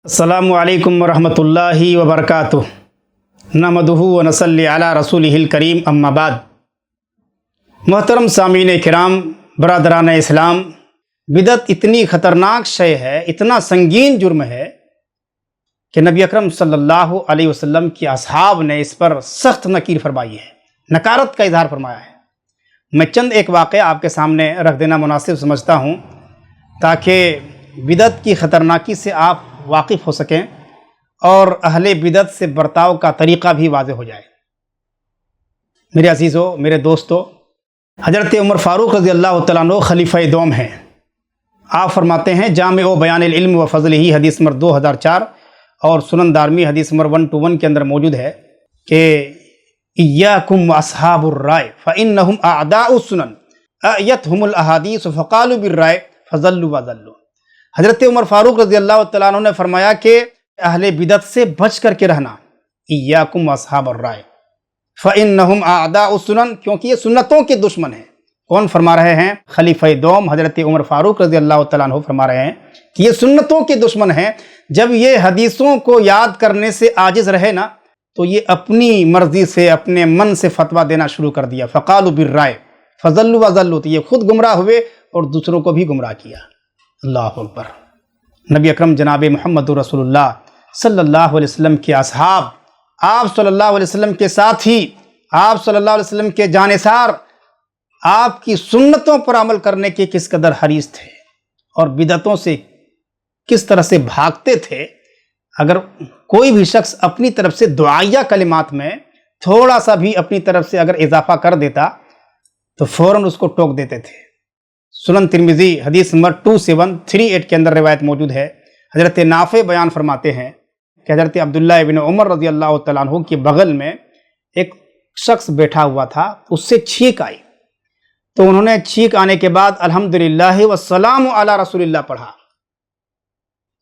अस्सलामु अलैकुम वरहमतुल्लाहि वबरकातुहु नहमदुहु व नसल्ली अला रसूलिहिल करीम अम्मा बाद। मोहतरम सामीन किराम, बरादरान इस्लाम, बिदत इतनी ख़तरनाक शय है, इतना संगीन जुर्म है कि नबी अकरम सल्लल्लाहु अलैहि वसल्लम की असहाब ने इस पर सख्त नकीर फरमाई है, नकारत का इजहार फरमाया है। मैं चंद एक वाक़या आपके सामने रख देना मुनासिब समझता हूँ ताकि बिदत की ख़तरनाकी से आप वाकिफ़ हो सकें और अहले बिदत से बर्ताव का तरीक़ा भी वाज़ेह हो जाए। मेरे अज़ीज़ों, मेरे दोस्तों, हज़रत उमर फ़ारूक रज़ी अल्लाह तआला अन्हु खलीफ़ा दोम हैं। आप फरमाते हैं जामे ओ बयान इल्म व फ़ज़लिही हदीस नंबर 2004 और सुनन दारमी हदीस नंबर 121 के अंदर मौजूद है कि इय्याकुम व अस्हाबुर राय फ़इन्नहुम अअदाउस सुनन अयतहुमुल अहादीस फ़क़ालू बिर्राय फ़ज़ल्लू व ज़ल्लू। हज़रत उमर फ़ारूक रज़ी अल्लाह तआला अन्हु ने फरमाया कि अहले बिदत से बच करके रहना। इय्याकुम व अस्हाबुर राय फ़इन्नहुम अअदाउस सुनन, क्योंकि ये सुन्नतों के दुश्मन हैं। कौन फरमा रहे हैं? खलीफा दोम हज़रत उमर फ़ारूक रज़ी अल्लाह तआला अन्हु फरमा रहे हैं कि ये सुन्नतों के दुश्मन हैं। जब ये हदीसों को याद करने से आजिज़ रहे ना, तो ये अपनी मर्ज़ी से, अपने मन से फतवा देना शुरू कर दिया। फ़क़ालू बिर्राय फ़ज़ल्लू व ज़ल्लू, तो ये खुद गुमराह हुए और दूसरों को भी गुमराह किया। अल्लाहु अकबर। नबी अकरम जनाब मुहम्मदुर रसूलुल्लाह सल्लल्लाहु अलैहि वसल्लम के असहाब, आप सल्लल्लाहु अलैहि वसल्लम के साथी, आप सल्लल्लाहु अलैहि वसल्लम के जानिसार आपकी सुन्नतों पर अमल करने के किस कदर हरीस थे और बिदतों से किस तरह से भागते थे। अगर कोई भी शख्स अपनी तरफ से दुआया कलिमात में थोड़ा सा भी अपनी तरफ से अगर इजाफा कर देता तो फ़ौरन उसको टोक देते थे। सुनन तिरमिज़ी हदीस नंबर 2738 के अंदर रिवायत मौजूद है। हज़रत नाफ़े बयान फरमाते हैं कि हज़रत अब्दुल्लाह इब्न उमर रज़ी अल्लाह तआला अन्हु के बगल में एक शख्स बैठा हुआ था, उससे छींक आई तो उन्होंने छींक आने के बाद अल्हम्दुलिल्लाह वस्सलामु अला रसूलिल्लाह पढ़ा।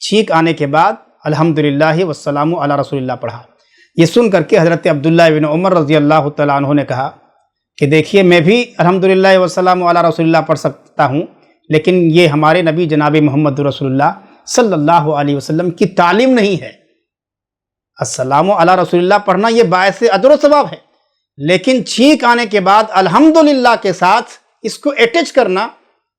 छींक आने के बाद अल्हम्दुलिल्लाह वस्सलामु अला रसूलिल्लाह पढ़ा। ये सुन करके हज़रत अब्दुल्लाह इब्न उमर रज़ी अल्लाह तआला अन्हु ने कहा कि देखिए, मैं भी अल्हम्दुलिल्लाह वस्सलामु अला रसूलिल्लाह पढ़ सकता हूँ, लेकिन ये हमारे नबी जनाब मोहम्मद रसूलुल्लाह सल्लल्लाहु अलैहि वसल्लम की तालीम नहीं है। अस्सलामु अला रसूलिल्लाह पढ़ना ये बायसे अजर व सवाब है, लेकिन छींक आने के बाद अल्हम्दुलिल्लाह के साथ इसको अटैच करना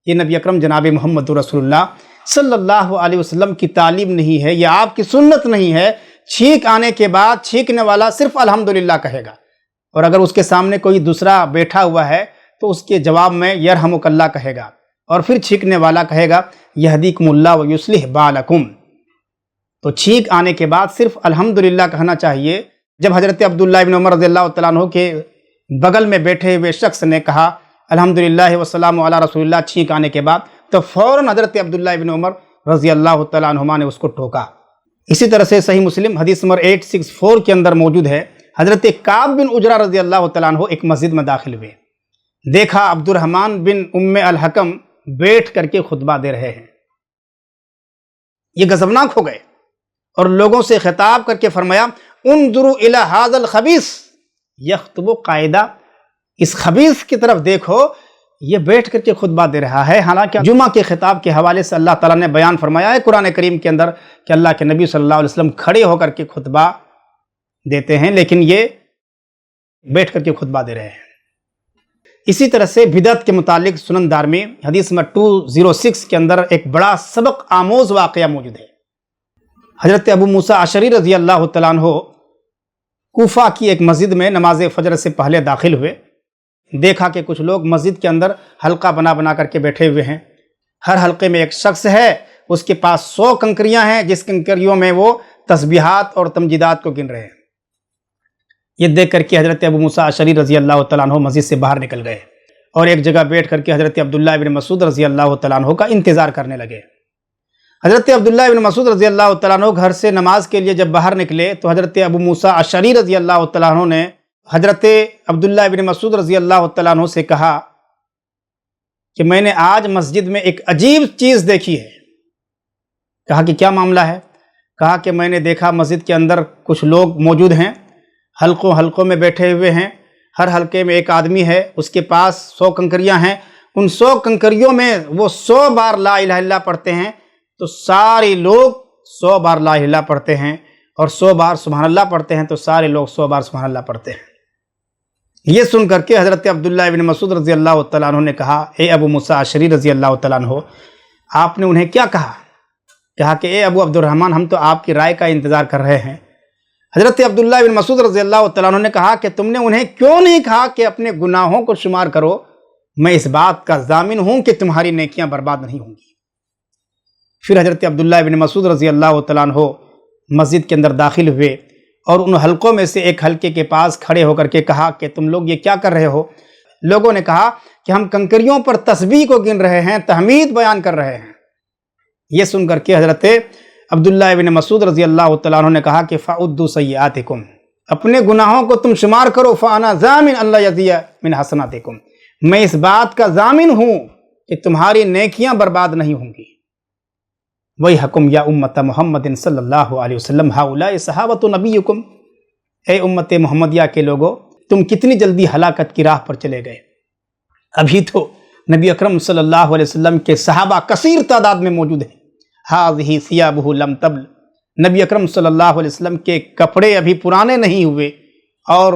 ये नबी अकरम जनाब मोहम्मद रसूलुल्लाह सल्लल्लाहु अलैहि वसल्लम की तालीम नहीं है, यह आपकी सुन्नत नहीं है। छींक आने के बाद छींकने वाला सिर्फ अल्हम्दुलिल्लाह कहेगा और अगर उसके सामने कोई दूसरा बैठा हुआ है तो उसके जवाब में यरहमुकल्लाह कहेगा और फिर छींकने वाला कहेगा यहदीकुमुल्लाह व युस्लिह बालकुम। तो छींक आने के बाद सिर्फ अल्हम्दुलिल्लाह कहना चाहिए। जब हज़रत अब्दुल्लाह इब्न उमर रज़ियल्लाहु तआला अन्हु के बगल में बैठे हुए शख्स ने कहा अल्हम्दुलिल्लाह वस्सलामु अला रसूलिल्लाह छींक आने के बाद, तो फ़ौरन हज़रत अब्दुल्लाह इब्न उमर रज़ियल्लाहु तआला अन्हुमा ने उसको टोका। इसी तरह से सही मुस्लिम हदीस नंबर 864 के अंदर मौजूद है। हज़रत काब बिन उजरा रज़ियल्लाहु तआला अन्हु एक मस्जिद में दाखिल हुए, देखा अब्दुर्रहमान बिन उम्मे अल हकम बैठ करके खुतबा दे रहे हैं। ये गज़बनाक हो गए और लोगों से खिताब करके फरमाया उन्जुरु इला हाज़ल खबीस यख्तुबु कायदा, इस खबीस की तरफ देखो, ये बैठ करके खुतबा दे रहा है। हालांकि जुमा के खिताब के हवाले से अल्लाह ताला ने बयान फरमाया है कुरान करीम के अंदर कि अल्लाह के नबी सल्लल्लाहु अलैहि वसल्लम खड़े होकर के खुतबा देते हैं, लेकिन ये बैठ करके खुतबा दे रहे हैं। इसी तरह से बिदत के मुतालिक सुनन दारमी हदीस नंबर 206 के अंदर एक बड़ा सबक आमोज वाक़या मौजूद है। हज़रत अबू मूसा अशरी रज़ी अल्लाह तआला अन्हु कूफा की एक मस्जिद में नमाज फजर से पहले दाखिल हुए, देखा कि कुछ लोग मस्जिद के अंदर हल्का बना बना करके बैठे हुए हैं। हर हल्के में एक शख्स है, उसके पास 100 कंकरियां हैं, जिस कंकरियों में वो तस्बीहात और तमजीदात को गिन रहे हैं। ये देख करके हज़रत अबू मूसा अशरी रज़ी अल्लाह तआला अन्हु मस्जिद से बाहर निकल गए और एक जगह बैठ करके हज़रत अब्दुल्लाह इब्न मसूद रज़ी अल्लाह तआला अन्हु का इंतज़ार करने लगे। हज़रत अब्दुल्लाह इब्न मसूद रज़ी अल्लाह तआला अन्हु घर से नमाज के लिए जब बाहर निकले तो हज़रत अबू मूसा अशरी रज़ी अल्लाह तआला अन्हु ने हज़रत अब्दुल्लाह इब्न मसूद रज़ी अल्लाह तआला अन्हु से कहा कि मैंने आज मस्जिद में एक अजीब चीज़ देखी है। कहा कि क्या मामला है? कहा कि मैंने देखा मस्जिद के अंदर कुछ लोग मौजूद हैं, हल्कों हल्कों में बैठे हुए हैं, हर हल्के में एक आदमी है, उसके पास 100 कंकरियां हैं, उन 100 कंकरियों में वो 100 बार ला इलाहा इल्लल्लाह पढ़ते हैं, तो सारे लोग 100 بار لا الہ الا اللہ پڑھتے ہیں اور 100 بار سبحان اللہ پڑھتے ہیں تو سارے لوگ 100 بار سبحان اللہ پڑھتے ہیں۔ یہ سن کر کے حضرت عبداللہ ابن مسعود رضی اللہ تعالیٰ عنہ نے کہا، اے ابو موسیٰ اشعری رضی اللہ تعالیٰ عنہ، آپ نے انہیں کیا کہا؟ کہا کہ اے ابو عبد الرحمن، ہم تو آپ کی رائے کا انتظار کر رہے ہیں۔ حضرت عبداللہ ابن مسعود رضی اللہ تعالیٰ عنہ نے کہا کہ تم نے انہیں کیوں نہیں کہا کہ اپنے گناہوں کو شمار کرو؟ میں اس بات کا ضامن ہوں کہ تمہاری نیکیاں برباد نہیں ہوں گی۔ پھر حضرت عبداللہ ابن مسعود رضی اللہ تعالیٰ عنہ مسجد کے اندر داخل ہوئے اور ان حلقوں میں سے ایک حلقے کے پاس کھڑے ہو کر کے کہا کہ تم لوگ یہ کیا کر رہے ہو؟ لوگوں نے کہا کہ ہم کنکریوں پر تسبیح کو گن رہے ہیں، تحمید بیان کر رہے ہیں۔ یہ سن کر کے حضرت عبداللہ ابن مسعود رضی اللہ تعالیٰ عنہ نے کہا کہ فَعُدُّوا سَیِّئَاتِکُم، اپنے گناہوں کو تم شمار کرو، فَأَنَا ضَامِنٌ أَلَّا يَضِيعَ مِنْ حَسَنَاتِکُم، میں اس بات کا ضامن ہوں کہ تمہاری نیکیاں برباد نہیں ہوں گی۔ وَيْحَكُمْ يَا أُمَّةَ مُحَمَّدٍ صلی اللہ علیہ وسلم هَؤُلَاءِ صَحَابَةُ نَبِيِّكُمْ، اے امت محمدیہ کے لوگو، تم کتنی جلدی ہلاکت کی راہ پر چلے گئے۔ ابھی تو نبی اکرم صلی اللہ علیہ وسلم کے صحابہ کثیر تعداد میں موجود ہیں۔ هَذِهِ ثِيَابُهُ لَمْ تَبْلَ، نبی اکرم صلی اللہ علیہ وسلم کے کپڑے ابھی پرانے نہیں ہوئے اور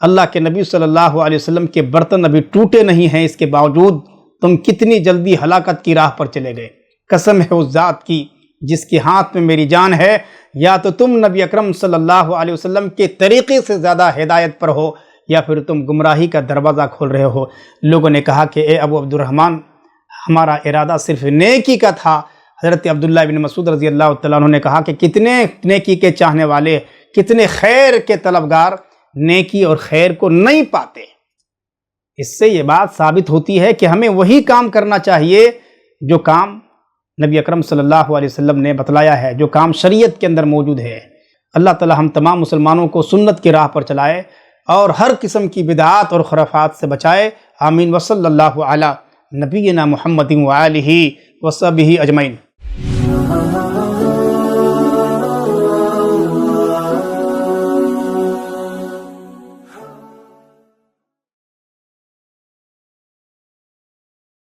اللہ کے نبی صلی اللہ علیہ وسلم کے برتن ابھی ٹوٹے نہیں ہیں، اس کے باوجود تم کتنی جلدی ہلاکت کی راہ پر چلے گئے۔ قسم ہے اس ذات کی جس کے ہاتھ میں میری جان ہے، یا تو تم نبی اکرم صلی اللہ علیہ وسلم کے طریقے سے زیادہ ہدایت پر ہو یا پھر تم گمراہی کا دروازہ کھول رہے ہو۔ لوگوں نے کہا کہ اے ابو عبد الرحمن، ہمارا ارادہ صرف نیکی کا تھا۔ حضرت عبداللہ بن مسعود رضی اللہ تعالیٰ عنہ نے کہا کہ کتنے نیکی کے چاہنے والے، کتنے خیر کے طلبگار نیکی اور خیر کو نہیں پاتے۔ اس سے یہ بات ثابت ہوتی ہے کہ ہمیں وہی کام کرنا چاہیے جو کام نبی اکرم صلی اللہ علیہ وسلم نے بتلایا ہے، جو کام شریعت کے اندر موجود ہے۔ اللہ تعالی ہم تمام مسلمانوں کو سنت کی راہ پر چلائے اور ہر قسم کی بدعات اور خرافات سے بچائے۔ آمین۔ وصلی اللہ علی نبینا محمد وآلہ وصحبہ اجمعین۔